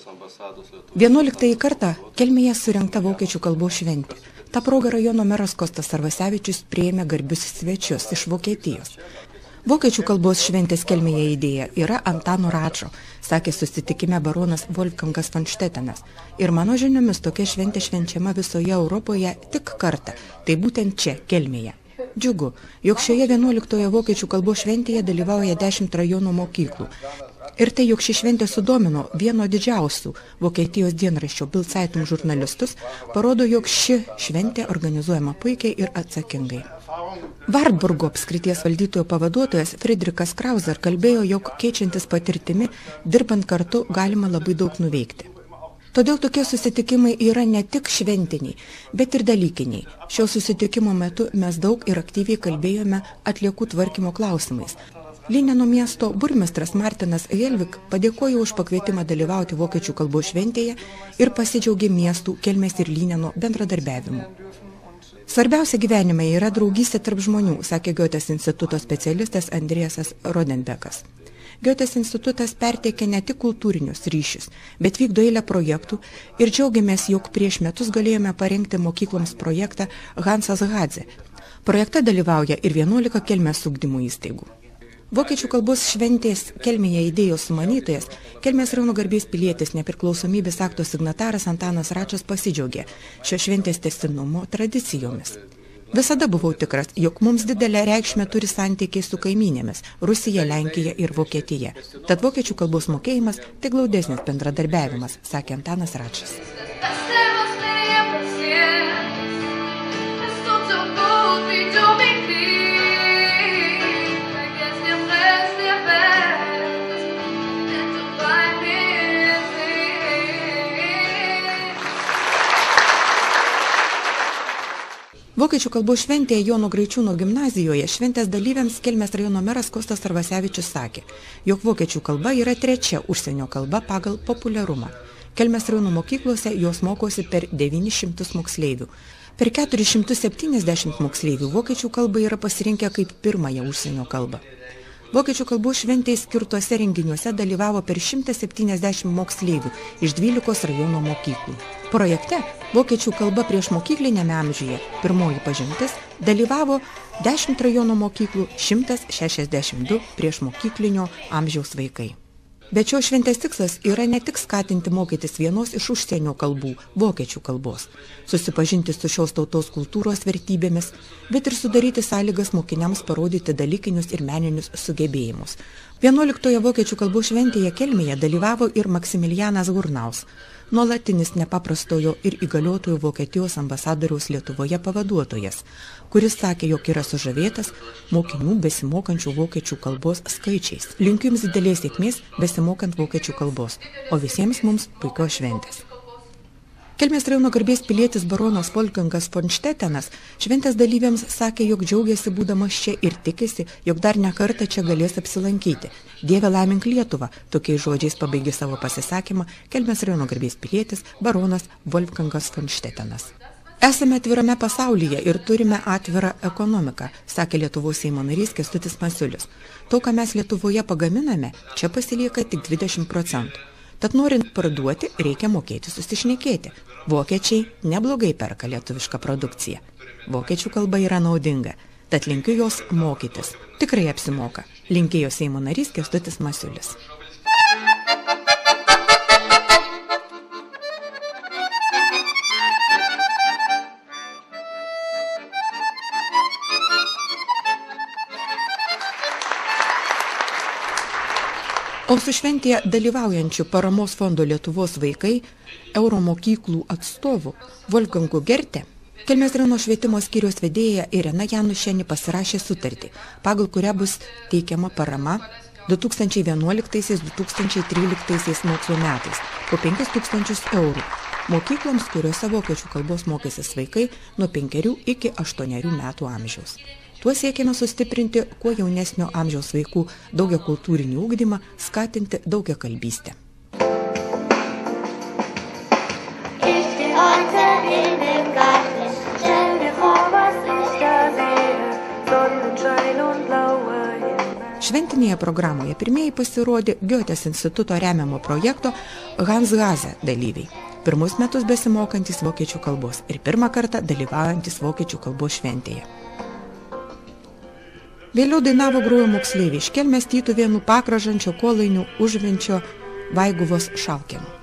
11 kartą Kelmėje surengta vokiečių kalbos šventė. Ta proga rajono meras Kostas Arvasevičius priėmė garbius svečius iš Vokietijos. Vokiečių kalbos šventės Kelmėje idėja yra Antano Račo, sakė susitikime baronas Wolfgangas von Štetenas. Ir mano žiniomis tokia šventė švenčiama visoje Europoje tik kartą, tai būtent čia, Kelmėje. Džiugu, jog šioje 11 vokiečių kalbos šventėje dalyvauja 10 rajono mokyklų. Ir tai, jog ši šventė sudomino vieno didžiausių Vokietijos dienraščio Bild Zeitung žurnalistus, parodo, jog ši šventė organizuojama puikiai ir atsakingai. Vartburgo apskrities valdytojo pavaduotojas Friedrichas Krauser kalbėjo, jog keičiantis patirtimi, dirbant kartu galima labai daug nuveikti. Todėl tokie susitikimai yra ne tik šventiniai, bet ir dalykiniai. Šio susitikimo metu mes daug ir aktyviai kalbėjome atliekų tvarkymo klausimais. Lyneno miesto burmistras Martinas Helvik padėkojo už pakvietimą dalyvauti vokiečių kalbos šventėje ir pasidžiaugė miestų Kelmės ir Lyneno bendradarbiavimu. Svarbiausia gyvenime yra draugystė tarp žmonių, sakė Goetės instituto specialistas Andrėsas Rodenbekas. Goetės institutas perteikia ne tik kultūrinius ryšius, bet vykdo eilę projektų ir džiaugiamės, jog prieš metus galėjome parengti mokykloms projektą Hansas Hadze. Projekte dalyvauja ir 11 Kelmės ugdymo įstaigų. Vokiečių kalbos šventės Kelmėje idėjos sumanytojas, Kelmės rajono garbės pilietis nepriklausomybės akto signataras Antanas Račas pasidžiaugė šio šventės tęstinumo tradicijomis. Visada buvau tikras, jog mums didelę reikšmę turi santykiai su kaimynėmis – Rusija, Lenkija ir Vokietija. Tad vokiečių kalbos mokėjimas – tai glaudesnis bendradarbiavimas, sakė Antanas Račas. Vokiečių kalbos šventėje Jono Graičiūno gimnazijoje šventės dalyviams Kelmės rajono meras Kostas Arvasevičius sakė, jog vokiečių kalba yra trečia užsienio kalba pagal populiarumą. Kelmės rajono mokyklose jos mokosi per 900 moksleivių. Per 470 moksleivių vokiečių kalbą yra pasirinkę kaip pirmąją užsienio kalbą. Vokiečių kalbos šventėje skirtuose renginiuose dalyvavo per 170 moksleivių iš 12 rajono mokyklų. Projekte vokiečių kalba prieš mokyklinėme amžiuje, pirmoji pažintis, dalyvavo 10 rajono mokyklų, 162 prieš mokyklinio amžiaus vaikai. Bet šios šventės tikslas yra ne tik skatinti mokytis vienos iš užsienio kalbų, vokiečių kalbos, susipažinti su šios tautos kultūros vertybėmis, bet ir sudaryti sąlygas mokiniams parodyti dalykinius ir meninius sugebėjimus. 11 vokiečių kalbos šventėje Kelmėje dalyvavo ir Maksimilianas Gurnaus, nuolatinis nepaprastojo ir įgaliotojo Vokietijos ambasadoriaus Lietuvoje pavaduotojas, kuris sakė, jog yra sužavėtas mokinių besimokančių vokiečių kalbos skaičiais. Linkiu jums didelės sėkmės besimokant vokiečių kalbos, o visiems mums puikios šventės. Kelmės rajono garbės pilietis baronas Wolfgangas von Štetenas šventės dalyviams sakė, jog džiaugiasi būdamas čia ir tikisi, jog dar ne kartą čia galės apsilankyti. Dieve laimink Lietuvą, tokiais žodžiais pabaigė savo pasisakymą Kelmės rajono garbės pilietis baronas Wolfgangas von Štetenas. Esame atvirame pasaulyje ir turime atvirą ekonomiką, sakė Lietuvos Seimo narys Kęstutis Masiulis. To, ką mes Lietuvoje pagaminame, čia pasilieka tik 20%. Tad norint parduoti, reikia mokėti susišnekėti. Vokiečiai neblogai perka lietuvišką produkciją. Vokiečių kalba yra naudinga, tad linkiu jos mokytis. Tikrai apsimoka, linkėjo Seimo narys Kęstutis Masiulis. O su šventėje dalyvaujančių paramos fondo Lietuvos vaikai, Euromokyklų atstovų Wolfgangu Gerte, Kelmės rajono švietimo skyriaus vedėja Irena Janušienė pasirašė sutartį, pagal kurią bus teikiama parama 2011-2013 mokslo metais po 5 000 eurų mokykloms, kuriuose vokiečių kalbos mokysis vaikai nuo 5 iki 8 metų amžiaus. Tuo siekiame sustiprinti kuo jaunesnio amžiaus vaikų daugiakultūrinį ugdymą, skatinti daugiakalbystę. Šventė metinėje programoje pirmieji pasirodė Goetės instituto remiamo projekto Hans Hase dalyviai. Pirmus metus besimokantis vokiečių kalbos ir pirmą kartą dalyvaujantis vokiečių kalbos šventėje. Vėliau dainavo grojo moksleiviai iš Kelmės, Tytuvėnų, Pakražančio, Kolainių, Užvenčio, Vaiguvos, Šalkėnų.